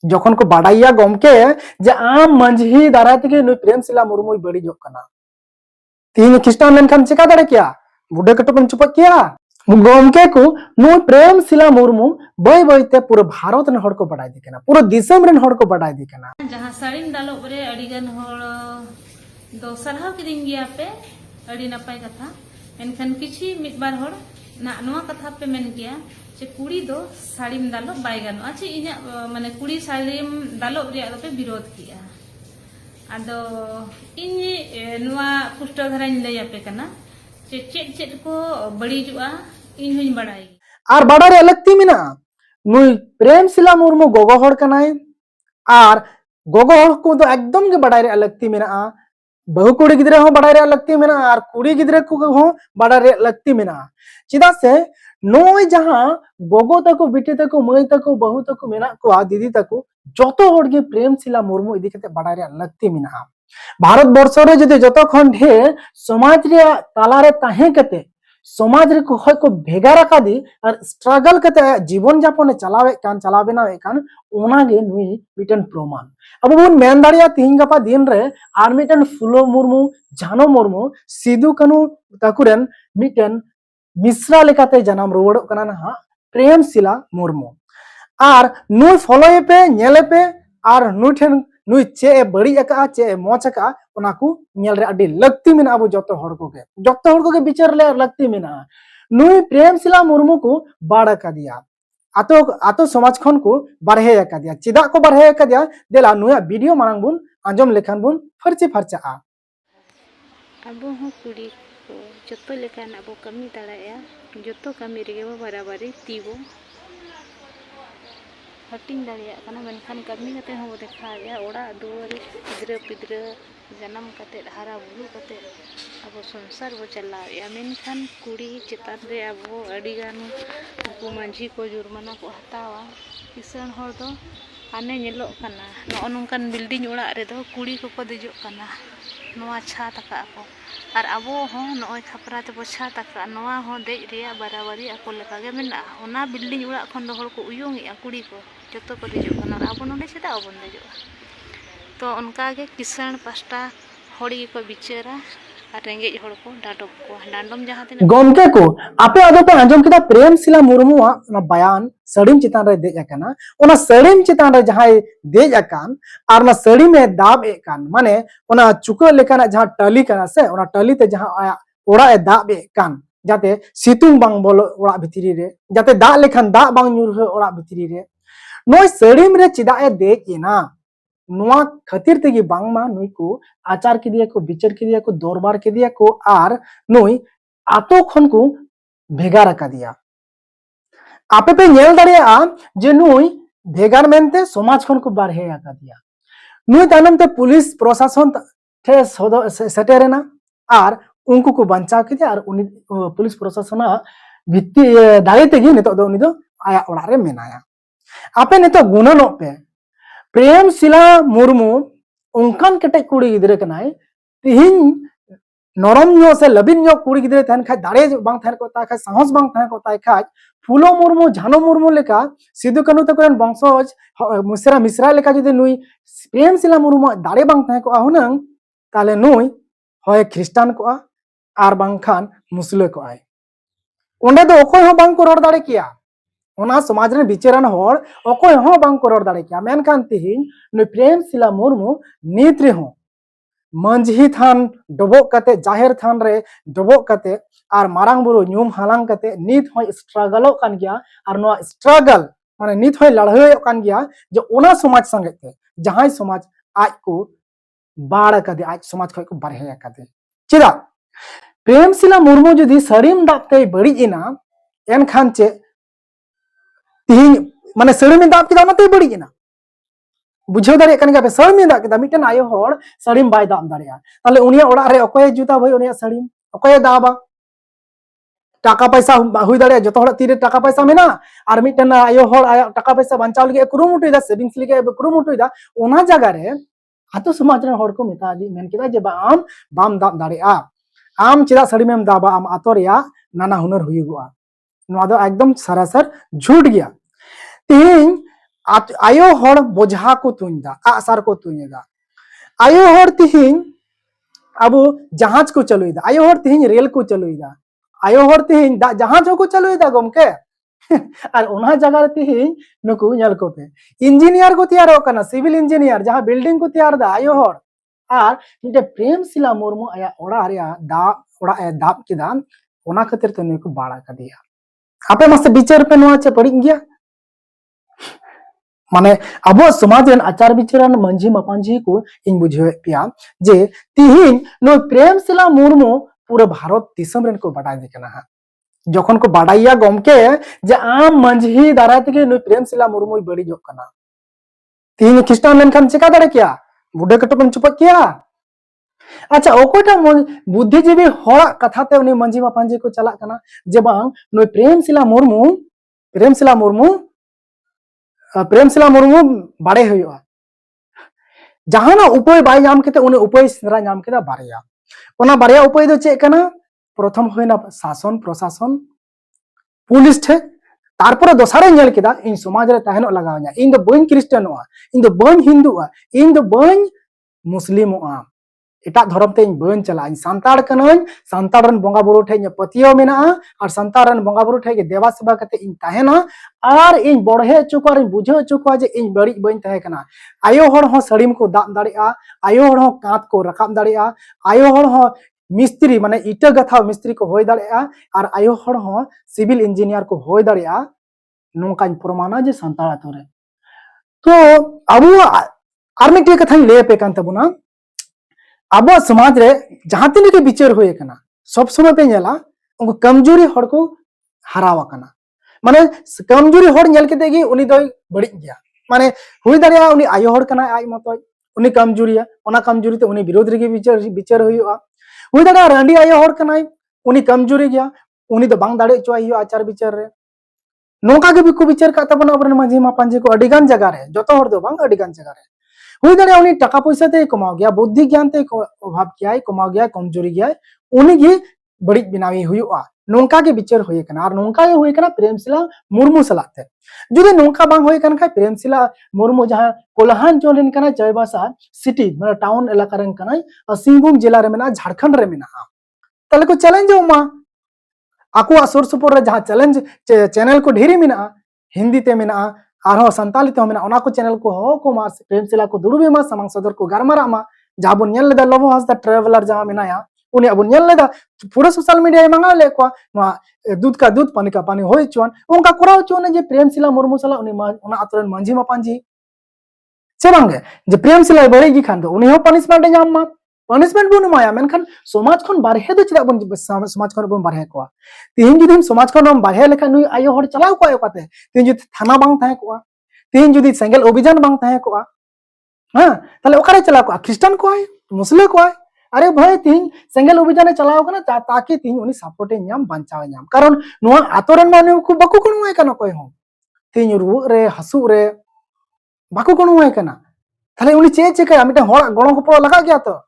जखन को बाड़ाइया गमके जे आम मंझी दाराय तेगे नुई प्रेमशिला मुर्मू बड़ीजोग कना तीन खिस्टान लेनखान चिका दाड़े किया बुढ़े कटोकन चुपक किया गमके को नुई प्रेमशिला मुर्मू बय बयते पूरा भारत ने हड़ को बाड़ाय दिकेना पूरा दिसम रेन हड़ को बाड़ाय दिकेना जहां साड़ीम दालोब रे अड़ीगन हड़ दो सरहाव किदिन गिया पे अड़ी नपाय कथा एनखान किछि मिद बार हड़ ना नोआ कथा पे मेन किया जे कुड़ी दो साड़ीम दालोब बाय गानो आछि इना माने कुड़ी साड़ीम दालोब रे पे विरोध किया आदो इनि नोआ पुष्टो धराइन लय आपे कना जे चेद चेद को बड़ीजुआ इन हुई बड़ाई आर बाड़ारे लगती मिना नुई प्रेमशिला मुर्मू गोगो हड़ कनाय आर गोगो हड़ को तो एकदम के बाड़ाय रे लगती मिना बहु कुड़ी गिद्रे हो बाड़ाय रे लगती मिना आर कुड़ी गिद्रे को हो बाड़ाय रे लगती मिना चिदा से नोय जहां गोगो तको बिटी तको मई तको बहु तको मेना को दीदी तको जतो हड़ के प्रेमशिला मुर्मू इदी कते बाड़ाय रे लगती मिना भारत वर्ष रे जदि जतो खन ढेर समाज रे तालारे ताहे कते समाज रे को होय को भेगारा कादी और स्ट्रगल कते जीवन यापन चलावे कान चलाबेनावे कान ओना गे नुई मिटन प्रमाण अब बोन मेन दाड़िया तीन गपा दिन रे आर मिटन फुलो मुर्मू जानो मुर्मू सिदु कानू ताकुरेन मिटन मिश्रा लेकाते जनाम रुवाड़ो कना ना प्रेमशिला मुर्मू आर नुई फॉलोए पे नेले पे आर नुई ठेन नुई चे बड़ी अका चे मोच अका ओना को नेल रे अडी लगती मिना अब जतो हड़ को विचार ले लगती मिना नुई प्रेमशिला मुर्मू को बाड़ा का दिया आतो आतो समाज खन को बारहे का दिया चिदा को बारहे का दिया देला नुया वीडियो मांग बुन आंजम लेखान बुन फरचे फरचा अब हो कुड़ी को जतो लेखान अब कमी दाड़ाया जतो कमी रे बराबरी तीबो हटिंग दाड़िया कना मेनखान कमी कते हो देखा या ओड़ा दुआर गिद्रा पिद्रा जन्म कते हारा बुरु कते अब संसार बो चला या मेनखान कुड़ी चितान रे अब अड़ीगान को मांझी को जुर्माना को हतावा किसान हड़ दो आने नेलो कना नो नोंकान बिल्डिंग ओड़ा रे दो कुड़ी को देजो कना नोआ छा तका को और अबो हो नोय खपरा ते बछा तका नोआ हो देज रिया बराबरी अको लेका गे मेना ओना बिल्डिंग ओड़ा खन दो हड़ को उयोंग या कुड़ी को जतो को देजो कना अब नोडे चेदा अबन देजो तो उनका के किसान पास्टा हड़ी को बिचारा रेंगे हड़ को डाडम को डाडम जहां तिना गमके को आपे आदो पे आंजम किदा प्रेमशिला मुर्मू ना बयान सड़ीम चितान रे देज अकाना ओना सड़ीम चितान रे जहां देज अकान आर ना सड़ी में दाब ए कान माने ओना चुको लेकाना जहां टली कना से ओना टली ते जहां आया ओड़ा ए दाब ए कान जाते सितुंग बांग बोलो ओड़ा भितरी रे जाते दा लेखान दा बांग न्यूर ओड़ा भितरी रे नोय सड़ीम रे चिदा ए देज एना नोआ खातिर तेगी बांगमा नुई को आचार के दिया को विचार के दिया को दरबार के दिया को आर नुई आतो खन को भेगार का दिया आपे पे नेल दाड़िया जे नुई भेगार मेनते समाज खन को बारहे का दिया नुई तानम ते पुलिस प्रशासन थे सेटेरेना आर उनको को बंचाव के दिया आर उनी पुलिस प्रशासन भित्ति दाड़े तेगी नितो दो उनी दो आया ओड़ा रे मेनाया आपे नितो गुणनो पे प्रेमशिला मुर्मू उनकान कटे कुड़ी गिद्रे कनाय तिहिन नरम न्यो से लबिन न्यो कुड़ी गिद्रे थान खाय दाड़े बांग थान को ता खाय साहस बांग थान को ता खाय फुलो मुर्मू झानो मुर्मू लेका सिदु कानू तकन वंशज मिश्रा लेका जदि नुई प्रेमशिला मुर्मू दाड़े बांग थान को हुनंग ताले नुई होय ख्रिस्टान को आर बांग खान मुस्लिम को आय ओंडे दो ओकोय हो बांग को रोड दाड़े किया ओना समाज रे बिचारान हड़ ओकोय हो बांग को रोड दाड़े किया मेनखान तिहिन नुई प्रेमशिला मुर्मू नीत रे हो मंझी थान डबो कते जाहिर थान रे डबो कते आर मारांग बुरु न्यूम हालांग कते नीत होय स्ट्रगल कान गया आर नो स्ट्रगल माने नीत होय लड़ाई कान गया जो ओना समाज संगे ते जहां समाज आज को बाड़ कदे आज समाज खय को बारहे कदे चिदा प्रेमशिला मुर्मू जदि सड़ीम दाबते बड़ी इना एनखान चे तिहिन माने सड़ीम दाब किदा ओनाते बड़ी इना बुझाव दाड़े कन गया सड़ी में दाग मिटन आयो हड़ सड़ीम बाय दाब दाड़िया ताले उनिया ओड़ा रे ओकोय जुता भाई उनिया सड़ीम ओकोय दाबा टाका पैसा हुई दाड़े जतो हड़ तीरे टाका पैसा मेना आर मिटन आयो हड़ आया टाका पैसा बंचाव लगे कुरुमुटुइदा सेविंग्स लगे कुरुमुटुइदा ओना जगह रे आतो समाज रे हड़ को मेता दी मेन किदा जे आम बाम दाब दाड़िया आम चिदा सड़ीमेम दाबा आम आतो रिया नाना हुनर हुयुगोआ नोआ दो एकदम सरासर झूठ गया तिहिन आयो हर बोझा को तुंदा आसार को तुंदा आयो हर तिहिं अब जहाज को चलुईदा आयो हर तिहिं रेल को चलुईदा आयो हर तिहिं जहाज को चलुईदा गोमके और ओना जगह रे तिहिं नुकु नेल को पे इंजीनियर को तैयार होकना सिविल इंजीनियर जहां बिल्डिंग को तैयार दा आयो हर और मिटे प्रेमशिला मुर्मू आया ओड़ा रे दा ओड़ा ए दाब किदा ओना खातिर तो नुकु बाड़ा कदिया आपे मस्त बिचार पे नोआ चे पड़ी गया माने अब समाज आचार विचार मंझी मापांझी को इन बुझे पिया जे तिहिन नो प्रेमशिला मुर्मू पूरे भारत दिसम रेन को बाडाय दिकना हा जखन को बाडाइया गमके जे आम मंझी दाराय तके नो प्रेमशिला मुर्मू बड़ी जोक कना तिहिन खिस्टान लेनखान चिका दाड़े किया बुढ़े कटकन चुपक किया अच्छा ओकोटा बुद्धिजीवी हड़ा कथाते उनी मंझी मापांझी को चला कना जे बांग नो प्रेमशिला मुर्मू बाड़े हुआ जहाना उपाय बाय नाम केते उनी उपाय सेंद्रा नाम केदा बारया ओना बारया उपाय दो चेक कना प्रथम होइना शासन प्रशासन पुलिस ठे तारपर दोसारे नेल केदा इन समाज रे तहनो लगाव냐 इन दो बइन क्रिश्चियनोआ इन दो बइन हिंदुआ इन दो बइन मुस्लिमोआ एटा धर्म ते इन बइन चला इन सांताड़ कनाइन सांताड़ रन बंगा बुरु ठे पतियो मेना और सांताड़ रन बंगा बुरु ठे देवा सेवा कते इन तहना और इन बढ़े चुका इन बुझे चुका जे इन बड़ी बइन तहे कना आयो हर हो सड़ीम को दाम दाड़िया आयो हर हो कांत को रकाब दाड़िया आयो हर हो मिस्त्री माने इटा गथा मिस्त्री को होय दाड़िया और आयो हर हो सिविल इंजीनियर को होय दाड़िया नोका प्रमाण जे सांताड़ तोरे तो अबु आर मिटे कथा ले पे कान तबुना अब समाज रे जहां तीन के विचार होए कना सब समय पे नेला उनको कमजोरी हड़ को हरावा कना माने कमजोरी हड़ नेल केते गी उनी दो बड़ी गया माने हुई दाड़िया उनी आयो हड़ कना आय मतो उनी कमजोरिया ओना कमजोरी ते उनी विरोध रे विचार हुआ हुई दाड़िया रंडी आयो हड़ कना उनी कमजोरी गया उनी तो बांग दाड़े चो आयो आचार विचार रे नोका के भी को विचार का तबना अबरन मांझी मापांझी को अडिगान जगह रे जतो हड़ दो बांग अडिगान जगह रे हुई दाड़े उनी टका पैसा ते कमाओ गया बुद्धि ज्ञान ते अभाव किया कमाओ गया कमजोरी गया उनी गी बड़ी बिनावी हुआ नोका के विचार होय कना और नोका ये होय कना प्रेमशिला मुर्मू सलाते जुदि नोका बांग होय कना प्रेमशिला मुर्मू जहां कोल्हान चोलिन कना जयबासा सिटी मतलब टाउन इलाका रन कना सिंहभूम जिला रे मेना झारखंड रे मेना तले को चैलेंज मा आको सुर सुपुर रे जहां चैलेंज चैनल को ढेरी मेना हिंदी ते मेना आरो संताली ते मेना ओना को चैनल को हो को मा प्रेमशिला को दुरुबे मा समांग सदर को गारमारा मा जहां बन नेल लेदा लवो हंसदा ट्रैवलर जहां मेनाया उनी अब नेल लेदा पूरा सोशल मीडिया मंगा ले को दूध का दूध पानी का पानी होय चोन उनका कोराव चोन जे प्रेमशिला मुर्मू सला उनी ओना आतरन मांझी मापांझी से बांगे जे प्रेमशिला बड़ेगी खान दो उनी हो पनिशमेंट जाम मा पनिशमेंट बुन माया मेनखान समाज खन बारहे दो चला बन समाज खन बन बारहे को तीन जुदी समाज खन हम बारहे लेखा नुई आयो हड़ चलाव को आयोते तीन जुदी थाना बांग थाहे को तीन जुदी सेंगल अभियान बांग थाहे को हां ताले ओकारे चला को क्रिश्चियन को आय मुस्लिम को आय अरे भाई तीन सेंगल अभियान चलाव कना ताकि तीन उनी सपोर्ट नाम बंचाव नाम कारण नोआ आतोरन माने को बकु कोणुय कना कोय हो तीन रु रे हसु रे बकु कोणुय कना ताले उनी चे चे का मिटे हड़ गणो को लगा गया तो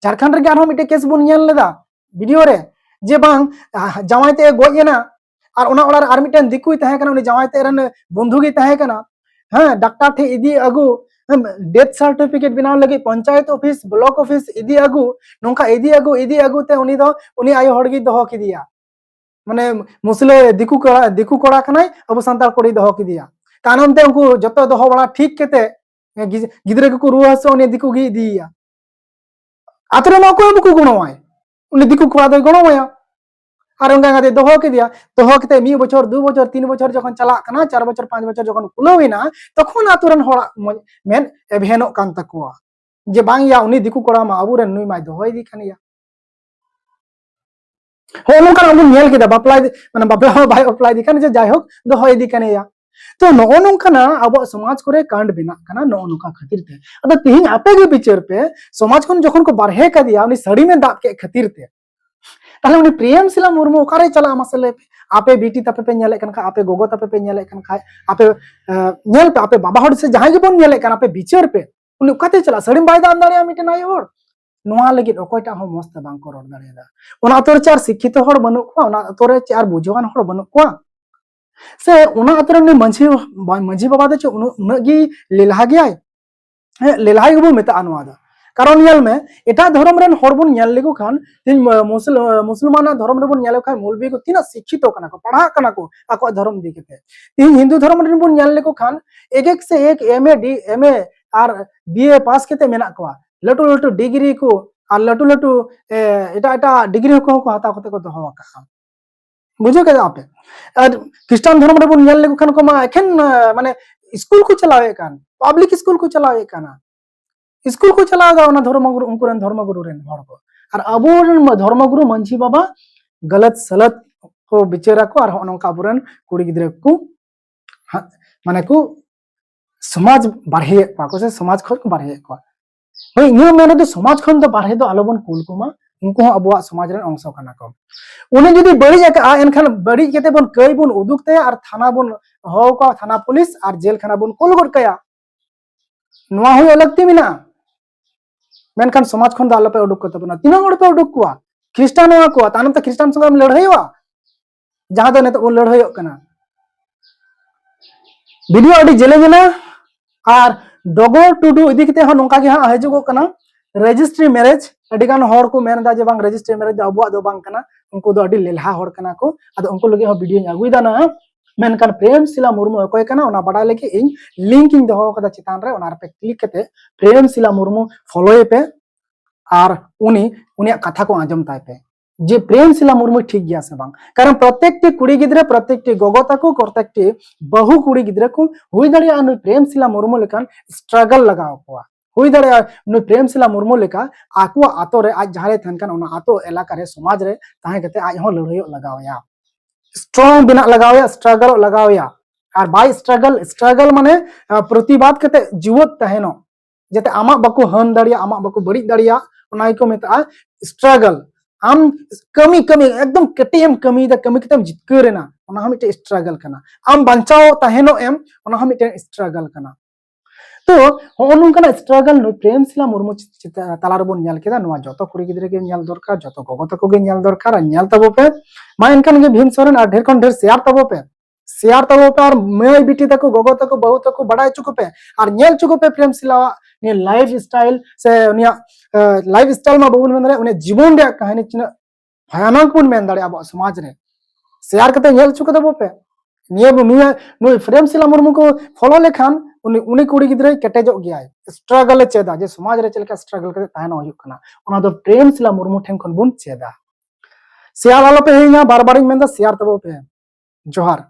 झारखंड रे आरो मिटे केस बुन नेल लेदा वीडियो रे जे बांग जवायते गोयना और ओना ओड़ा आर मिटे दिकुय तहे कना उनी जवायते रन बंधु गे तहे कना हां डॉक्टर थे इदी अगु डेथ सर्टिफिकेट बनाव लगे पंचायत ऑफिस ब्लॉक ऑफिस इदी अगु नोंका इदी अगु ते उनी आयो हड़गी दहो किदिया माने मुसले दिकु कोड़ा कनाय अब संताल कोड़ी दहो किदिया कानून ते उनको जतो दहो बड़ा ठीक केते गिदरे को रुआ सो उनी दिकु गी दिया आतरे मा को बुकु गुणवाय उनी दिकु कोड़ा दो गुणवाया और उनका गाते दहो किदिया दहो केते 1 बछर 2 बछर 3 बछर जखन चला कना 4 बछर 5 बछर जखन कुलौइना तखन आतुरन होड़ा मेन एभेनो कान तकुआ जे बांग या उनी दिकु कोड़ा मा अबुरन नुई माय दहोय दी खनिया हो नोका उनी नेल केदा बापलाय माने बापला भाई अप्लाई दी खन जे जाय होक दहोय दी खनिया तो नो नोंकना अब समाज करे कांड बिना कना नो नोका खातिर ते अद तिहिं आपे के पिक्चर पे समाज खन जखन को बारहे का दिया उनी सड़ी में दाब के खातिर ते ताले उनी प्रेमशिला मुर्मू ओकारे चला मसले पे आपे बेटी तपे पे नेले कन आपे गोगो तपे पे नेले कन खाय आपे नेल पे आपे बाबा हड़ से जहां के बन नेले कन आपे विचार पे उनी ओकाते चला सड़ी बाय दाम दाड़िया मिटे नाय हड़ नोआ लगी ओकोटा हो मस्त बांग को रोड दाड़िया ओना तोर चार शिक्षित हड़ बनु को ओना तोरे चार बुझवान हड़ बनु को से उना अतर ने मंझी मंझी बाबा दे उनगी लेलहा गयाय लेलहाई गबो मेता अनुवा दा कारण यल में एटा धर्म रेन हर बन यल लेको खान तीन मुसलमान धर्म रे बन यल खान मौलवी को तीना शिक्षित कना को पढ़ा कना को आको धर्म दिखते तीन हिंदू धर्म रेन बन यल लेको खान एक से एक एमए आर बीए पास केते मेना को लटू लटू डिग्री को और लटू लटू एटा एटा डिग्री को हता कते को दोहो का बुझो के आपे और क्रिश्चियन धर्म रे बन यल लेको खान को मा एखन माने स्कूल को चलावे कान पब्लिक स्कूल को चलावे काना स्कूल को चलागा धर्मगुरु उनको धर्मगुरु रेन हर को और अब धर्मगुरु मंझी बाबा गलत सलत को बिचारा को और नौका अबुरन कुड़ी गिद्रे को माने को समाज बाढ़े को से समाज खन को बाढ़े को भाई इन मेने तो समाज खन तो बाढ़े तो आलोबन कुल को मा उनको अब समाज रेन अंश कना को उन्हें जदी बड़ी आ एनखान बड़ी केते बन कई बन उदुकते और थाना बन हो को थाना पुलिस और जेल खाना बन कोल गड कया नवा हुई लगती मिना मेनखान समाज खन आलोपे उडुक करते बना तीना हड़ पे उडुक कुआ ख्रिस्टान को तानम तो ख्रिस्टान संग लड़ाईवा जहां दो नेत लड़ाई कना वीडियो अडी जेले जेना और डगो टुडू इदी कते ह नोका गे हा हजगो कना रजिस्ट्री मैरिज अडी गान हड़ को मेनदा जे बांग रजिस्ट्री मैरिज अबुआ दो बांग कना उनको दो अडी लेलहा हड़ कना को अद उनको लगे ह वीडियो अगुइदा ना मेनखान प्रेमशिला मुर्मू अकोय कना ओना बडा लेके इन लिंक इन दोहो कदा चितान रे ओना पे क्लिक कते प्रेमशिला मुर्मू फॉलो पे और उनी कथा को आंजम ताय पे जे प्रेमशिला मुर्मू ठीक गया से बांग कारण प्रत्येक कुड़ी गिद्रे प्रत्येक गोगो ताको प्रत्येक बहु कुड़ी गिद्रे को हुई दड़िया नु प्रेमशिला मुर्मू लेकान स्ट्रगल लगाव को हुई दड़िया नु प्रेमशिला मुर्मू लेका आको आतो रे आज जहारे थनकान ओना आतो इलाका रे समाज रे ताहे कते आज हो लड़ाई लगावया स्ट्रांग बिना लगावया स्ट्रगल लगावया और बाय स्ट्रगल माने प्रतिवाद कते जीवत तहेनो जते आमा बको हन दड़िया आमा बको बड़ी दड़िया ओनाई को मेता स्ट्रगल आम कमी कमी एकदम कटियम कमी दा कमी कतम जितकरेना ओना हम मिटे स्ट्रगल कना आम बंचाओ तहेनो एम ओना हम मिटे स्ट्रगल कना तो होनुकना स्ट्रगल नु प्रेमशिला मुर्मू तालार बन नेल केदा नवा जतो कुड़ी गिद्रे के नेल दरकार जतो गोगो तको गे नेल दरकार नेल तबो पे मा इनकन गे भीम सोरेन आ ढेर कोन ढेर शेयर तबो पे और मैं बिटी तको गोगो तको बहु तको बड़ाई चुको पे और नेल चुको पे प्रेमशिला ने लाइफ स्टाइल से उनिया लाइफ स्टाइल मा बबुन मेन उन्हें जीवन रे कहानी चिना भयानक बन मेन दाड़े अब समाज रे शेयर कते नेल चुको तबो पे निये नु प्रेमशिला मुर्मू को फॉलो लेखान उनी कुड़ी गिद्रे केटेजो गयाय स्ट्रगल चेदा जे समाज रे चलका स्ट्रगल कते ताहना होय कना ओना दो प्रेमशिला मुर्मू ठेन खन बुन चेदा शेयर आलो पे हेना बार बार मेंदा शेयर तबो पे जोहार।